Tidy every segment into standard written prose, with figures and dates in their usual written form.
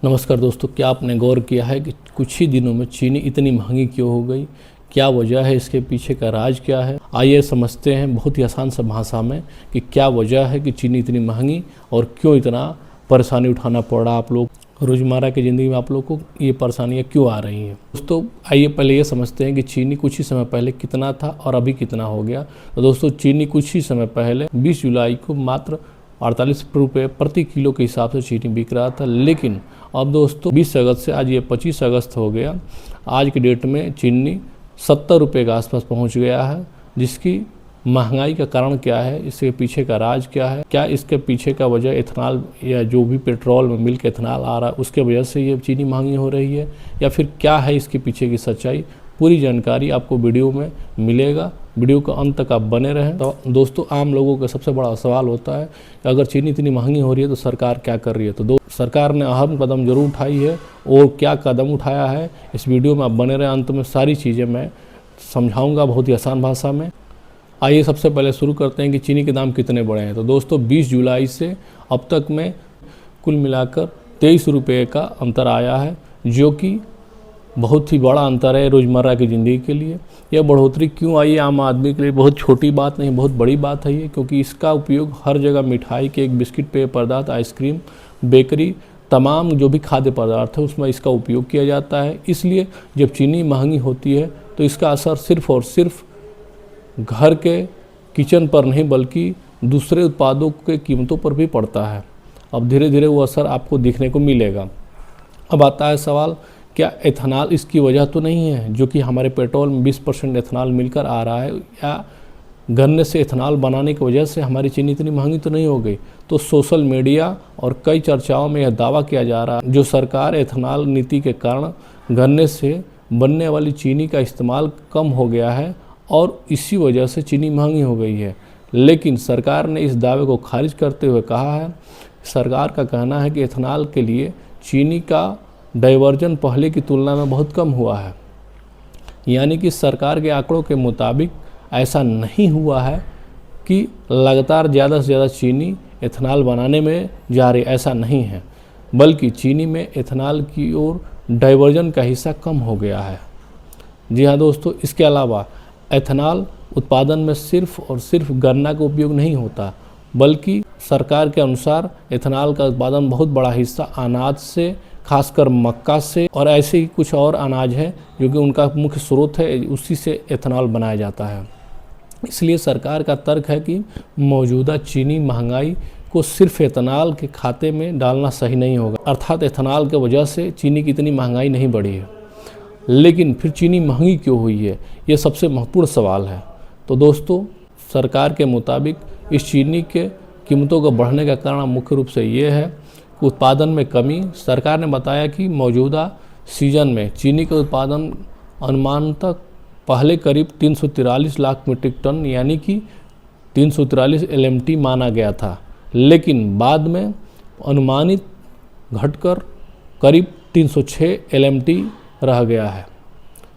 नमस्कार दोस्तों, क्या आपने गौर किया है कि कुछ ही दिनों में चीनी इतनी महंगी क्यों हो गई? क्या वजह है? इसके पीछे का राज क्या है? आइए समझते हैं बहुत ही आसान सा भाषा में कि क्या वजह है कि चीनी इतनी महंगी और क्यों इतना परेशानी उठाना पड़ रहा आप लोग। रोज़मर्रा की ज़िंदगी में आप लोग को ये परेशानियाँ क्यों आ रही हैं? दोस्तों आइए पहले ये समझते हैं कि चीनी कुछ ही समय पहले कितना था और अभी कितना हो गया। तो दोस्तों चीनी कुछ ही समय पहले 20 जुलाई को मात्र 48 रुपये प्रति किलो के हिसाब से चीनी बिक रहा था, लेकिन अब दोस्तों 20 अगस्त से आज ये 25 अगस्त हो गया। आज की डेट में चीनी 70 रुपये के आसपास पहुंच गया है। जिसकी महंगाई का कारण क्या है, इसके पीछे का राज क्या है, क्या इसके पीछे का वजह इथेनॉल या जो भी पेट्रोल में मिल के इथेनॉल आ रहा है उसके वजह से ये चीनी महंगी हो रही है, या फिर क्या है इसके पीछे की सच्चाई? पूरी जानकारी आपको वीडियो में मिलेगा। वीडियो के अंत तक आप बने रहें। तो दोस्तों आम लोगों का सबसे बड़ा सवाल होता है कि अगर चीनी इतनी महंगी हो रही है तो सरकार क्या कर रही है? तो सरकार ने अहम कदम जरूर उठाई है, और क्या कदम उठाया है इस वीडियो में आप बने रहें। अंत में सारी चीज़ें मैं समझाऊंगा बहुत ही आसान भाषा में। आइए सबसे पहले शुरू करते हैं कि चीनी के दाम कितने बढ़े हैं। तो दोस्तों 20 जुलाई से अब तक में कुल मिलाकर 23 रुपये का अंतर आया है, जो कि बहुत ही बड़ा अंतर है रोज़मर्रा की ज़िंदगी के लिए। यह बढ़ोतरी क्यों आई है आम आदमी के लिए बहुत छोटी बात नहीं, बहुत बड़ी बात है ये, क्योंकि इसका उपयोग हर जगह मिठाई, केक, बिस्किट, पेय पदार्थ, आइसक्रीम, बेकरी, तमाम जो भी खाद्य पदार्थ है उसमें इसका उपयोग किया जाता है। इसलिए जब चीनी महंगी होती है तो इसका असर सिर्फ़ और सिर्फ घर के किचन पर नहीं बल्कि दूसरे उत्पादों के कीमतों पर भी पड़ता है। अब धीरे धीरे वो असर आपको दिखने को मिलेगा। अब आता है सवाल, क्या एथेनॉल इसकी वजह तो नहीं है, जो कि हमारे पेट्रोल में 20% एथेनॉल मिलकर आ रहा है, या गन्ने से एथेनॉल बनाने की वजह से हमारी चीनी इतनी महंगी तो नहीं हो गई? तो सोशल मीडिया और कई चर्चाओं में यह दावा किया जा रहा है जो सरकार एथेनॉल नीति के कारण गन्ने से बनने वाली चीनी का इस्तेमाल कम हो गया है और इसी वजह से चीनी महंगी हो गई है। लेकिन सरकार ने इस दावे को खारिज करते हुए कहा है, सरकार का कहना है कि एथेनॉल के लिए चीनी का डाइवर्जन पहले की तुलना में बहुत कम हुआ है। यानी कि सरकार के आंकड़ों के मुताबिक ऐसा नहीं हुआ है कि लगातार ज़्यादा से ज़्यादा चीनी एथेनॉल बनाने में जा रही, ऐसा नहीं है, बल्कि चीनी में एथेनॉल की ओर डाइवर्जन का हिस्सा कम हो गया है। जी हाँ दोस्तों, इसके अलावा एथेनॉल उत्पादन में सिर्फ और सिर्फ गन्ना का उपयोग नहीं होता, बल्कि सरकार के अनुसार एथेनॉल का उत्पादन बहुत बड़ा हिस्सा अनाज से, खासकर मक्का से, और ऐसे ही कुछ और अनाज है जो कि उनका मुख्य स्रोत है, उसी से एथेनॉल बनाया जाता है। इसलिए सरकार का तर्क है कि मौजूदा चीनी महंगाई को सिर्फ एथेनॉल के खाते में डालना सही नहीं होगा, अर्थात एथेनॉल की वजह से चीनी की इतनी महंगाई नहीं बढ़ी है। लेकिन फिर चीनी महंगी क्यों हुई है, ये सबसे महत्वपूर्ण सवाल है। तो दोस्तों सरकार के मुताबिक इस चीनी के कीमतों को बढ़ने का कारण मुख्य रूप से ये है कि उत्पादन में कमी। सरकार ने बताया कि मौजूदा सीजन में चीनी का उत्पादन अनुमानतः पहले करीब 343 लाख मीट्रिक टन यानी कि 343 LMT माना गया था, लेकिन बाद में अनुमानित घटकर करीब 306 LMT रह गया है।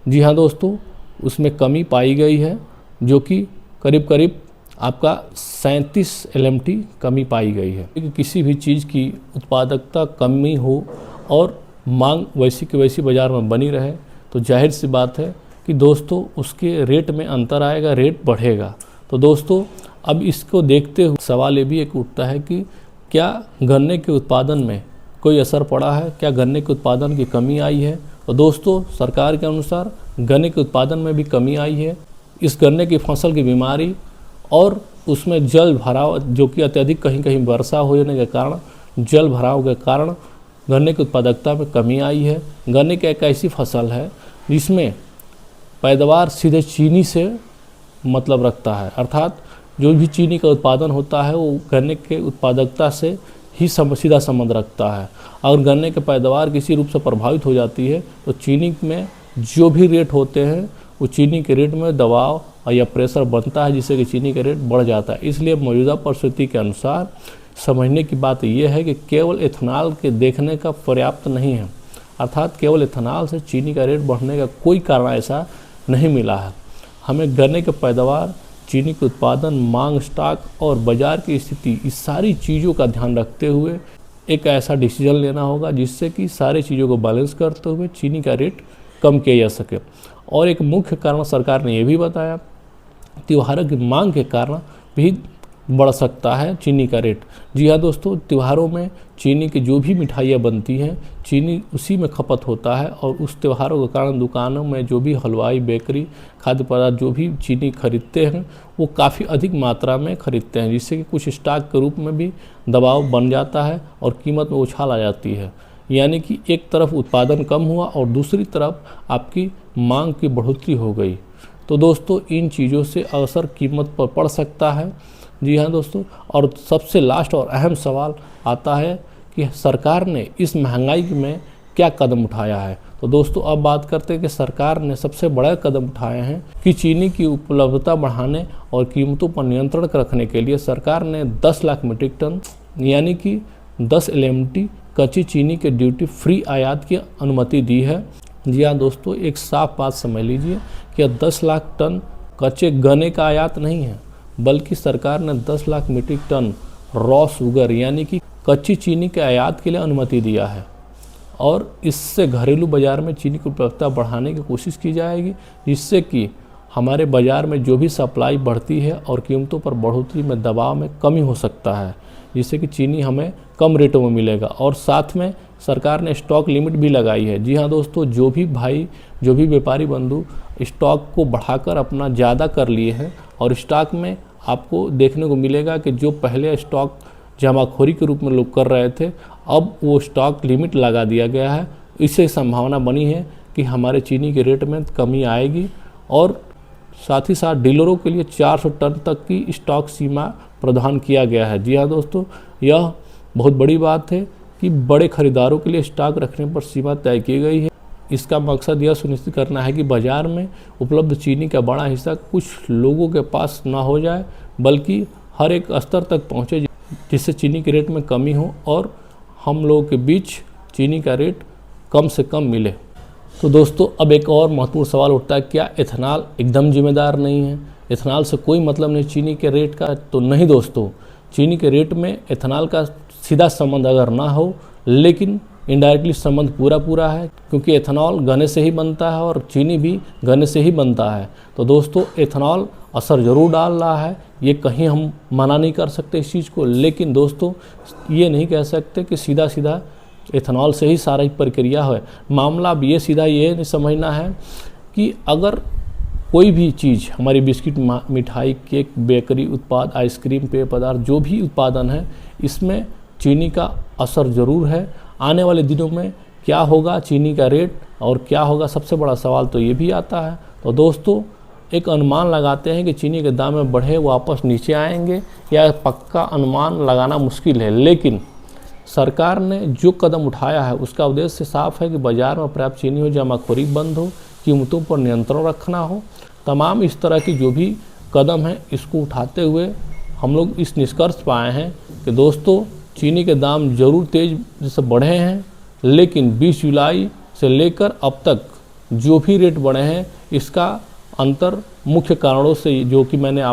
जी हाँ दोस्तों, उसमें कमी पाई गई है, जो कि करीब करीब आपका 37 LMT कमी पाई गई है। कि किसी भी चीज़ की उत्पादकता कमी हो और मांग वैसी की वैसी बाज़ार में बनी रहे तो जाहिर सी बात है कि दोस्तों उसके रेट में अंतर आएगा, रेट बढ़ेगा। तो दोस्तों अब इसको देखते हुए सवाल ये भी एक उठता है कि क्या गन्ने के उत्पादन में कोई असर पड़ा है, क्या गन्ने के उत्पादन की कमी आई है? तो दोस्तों सरकार के अनुसार गन्ने के उत्पादन में भी कमी आई है। इस गन्ने की फसल की बीमारी और उसमें जल भराव, जो कि अत्यधिक कहीं कहीं वर्षा होने के कारण, जल भराव के कारण गन्ने की उत्पादकता में कमी आई है। गन्ने की एक ऐसी फसल है जिसमें पैदावार सीधे चीनी से मतलब रखता है, अर्थात जो भी चीनी का उत्पादन होता है वो गन्ने के उत्पादकता से ही सीधा संबंध रखता है। अगर गन्ने के पैदावार किसी रूप से प्रभावित हो जाती है तो चीनी में जो भी रेट होते हैं वो चीनी के रेट में दबाव या प्रेशर बनता है, जिससे कि चीनी का रेट बढ़ जाता है। इसलिए मौजूदा परिस्थिति के अनुसार समझने की बात यह है कि केवल एथेनॉल के देखने का पर्याप्त नहीं है, अर्थात केवल एथेनॉल से चीनी का रेट बढ़ने का कोई कारण ऐसा नहीं मिला है। हमें गन्ने के पैदावार, चीनी के उत्पादन, मांग, स्टॉक और बाज़ार की स्थिति, इस सारी चीज़ों का ध्यान रखते हुए एक ऐसा डिसीजन लेना होगा जिससे कि सारी चीज़ों को बैलेंस करते हुए चीनी का रेट कम किया जा सके। और एक मुख्य कारण सरकार ने ये भी बताया, त्योहारों की मांग के कारण भी बढ़ सकता है चीनी का रेट। जी हाँ दोस्तों, त्योहारों में चीनी की जो भी मिठाइयाँ बनती हैं, चीनी उसी में खपत होता है और उस त्योहारों के कारण दुकानों में जो भी हलवाई, बेकरी, खाद्य पदार्थ जो भी चीनी खरीदते हैं वो काफ़ी अधिक मात्रा में खरीदते हैं, जिससे कि कुछ स्टॉक के रूप में भी दबाव बन जाता है और कीमत में उछाल आ जाती है। यानी कि एक तरफ उत्पादन कम हुआ और दूसरी तरफ आपकी मांग की बढ़ोतरी हो गई। तो दोस्तों इन चीज़ों से असर कीमत पर पड़ सकता है। जी हाँ दोस्तों, और सबसे लास्ट और अहम सवाल आता है कि सरकार ने इस महंगाई में क्या कदम उठाया है। तो दोस्तों अब बात करते हैं कि सरकार ने सबसे बड़ा कदम उठाए हैं कि चीनी की उपलब्धता बढ़ाने और कीमतों पर नियंत्रण रखने के लिए सरकार ने 10 लाख मीट्रिक टन यानी कि 10 LMT कच्ची चीनी के ड्यूटी फ्री आयात की अनुमति दी है। जी हाँ दोस्तों, एक साफ बात समझ लीजिए कि 10 लाख टन कच्चे गन्ने का आयात नहीं है, बल्कि सरकार ने 10 lakh metric ton raw sugar यानी कि कच्ची चीनी के आयात के लिए अनुमति दिया है। और इससे घरेलू बाज़ार में चीनी की उपलब्धता बढ़ाने की कोशिश की जाएगी, जिससे कि हमारे बाज़ार में जो भी सप्लाई बढ़ती है और कीमतों पर बढ़ोतरी में दबाव में कमी हो सकता है, जिससे कि चीनी हमें कम रेटों में मिलेगा। और साथ में सरकार ने स्टॉक लिमिट भी लगाई है। जी हाँ दोस्तों, जो भी व्यापारी बंधु स्टॉक को बढ़ाकर अपना ज़्यादा कर लिए हैं और स्टॉक में आपको देखने को मिलेगा कि जो पहले स्टॉक जमाखोरी के रूप में लोग कर रहे थे, अब वो स्टॉक लिमिट लगा दिया गया है। इससे संभावना बनी है कि हमारे चीनी के रेट में कमी आएगी। और साथ ही साथ डीलरों के लिए 400 टन तक की स्टॉक सीमा प्रदान किया गया है। जी हाँ दोस्तों, यह बहुत बड़ी बात है कि बड़े खरीदारों के लिए स्टॉक रखने पर सीमा तय की गई है। इसका मकसद यह सुनिश्चित करना है कि बाज़ार में उपलब्ध चीनी का बड़ा हिस्सा कुछ लोगों के पास ना हो जाए, बल्कि हर एक स्तर तक पहुँचे, जिससे चीनी के रेट में कमी हो और हम लोगों के बीच चीनी का रेट कम से कम मिले। तो दोस्तों अब एक और महत्वपूर्ण सवाल उठता है, क्या एथेनॉल एकदम जिम्मेदार नहीं है? एथेनॉल से कोई मतलब नहीं चीनी के रेट का? तो नहीं दोस्तों, चीनी के रेट में एथेनॉल का सीधा संबंध अगर ना हो, लेकिन इनडायरेक्टली संबंध पूरा है, क्योंकि एथेनॉल गन्ने से ही बनता है और चीनी भी गन्ने से ही बनता है। तो दोस्तों एथेनॉल असर ज़रूर डाल रहा है, ये कहीं हम मना नहीं कर सकते इस चीज़ को, लेकिन दोस्तों ये नहीं कह सकते कि सीधा एथेनॉल से ही सारा प्रक्रिया है। मामला अब ये सीधा ये नहीं समझना है कि अगर कोई भी चीज़ हमारी बिस्किट, मिठाई, केक, बेकरी उत्पाद, आइसक्रीम, पेय पदार्थ जो भी उत्पादन है, इसमें चीनी का असर ज़रूर है। आने वाले दिनों में क्या होगा चीनी का रेट और क्या होगा, सबसे बड़ा सवाल तो ये भी आता है। तो दोस्तों एक अनुमान लगाते हैं कि चीनी के दाम में बढ़े वापस नीचे आएंगे, या पक्का अनुमान लगाना मुश्किल है, लेकिन सरकार ने जो कदम उठाया है उसका उद्देश्य साफ है कि बाज़ार में पर्याप्त चीनी हो, जमाखोरी बंद हो, कीमतों पर नियंत्रण रखना हो। तमाम इस तरह की जो भी कदम हैं इसको उठाते हुए हम लोग इस निष्कर्ष पाए हैं कि दोस्तों चीनी के दाम ज़रूर तेज़ से बढ़े हैं, लेकिन 20 जुलाई से लेकर अब तक जो भी रेट बढ़े हैं इसका अंतर मुख्य कारणों से, जो कि मैंने